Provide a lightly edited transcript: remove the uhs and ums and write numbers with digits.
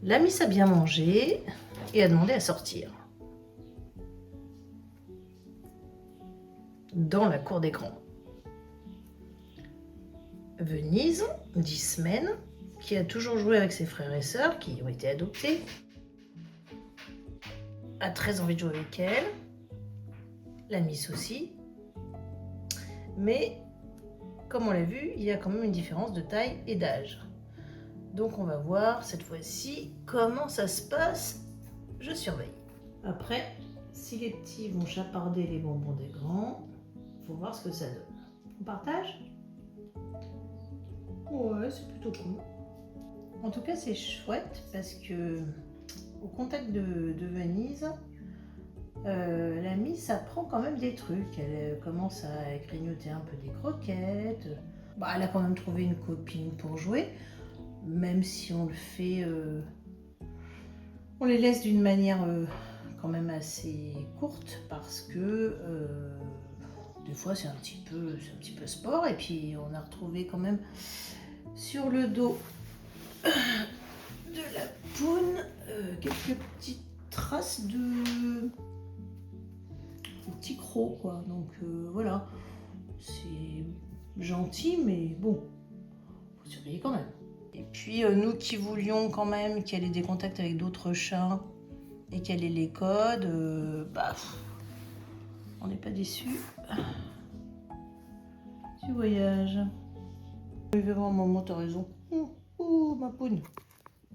La Miss a bien mangé et a demandé à sortir. Dans la cour des grands. Venise, 10 semaines, qui a toujours joué avec ses frères et sœurs qui ont été adoptés, a très envie de jouer avec elle, la Miss aussi, mais comme on l'a vu, il y a quand même une différence de taille et d'âge. Donc on va voir cette fois-ci comment ça se passe, je surveille. Après, si les petits vont chaparder les bonbons des grands, faut voir ce que ça donne. On partage ? Ouais, c'est plutôt cool. En tout cas, c'est chouette parce que au contact de Venise, la Miss apprend quand même des trucs. Elle commence à grignoter un peu des croquettes. Bah, elle a quand même trouvé une copine pour jouer, même si on le fait, on les laisse d'une manière quand même assez courte parce que des fois c'est un petit peu sport. Et puis on a retrouvé quand même sur le dos de la poune quelques petites traces de petits crocs quoi. Donc voilà, c'est gentil mais bon, faut surveiller quand même. Et puis nous qui voulions quand même qu'elle ait des contacts avec d'autres chats et qu'elle ait les codes, bah on n'est pas déçus du voyage. Je vais voir maman, t'as raison. Oh, ma poune.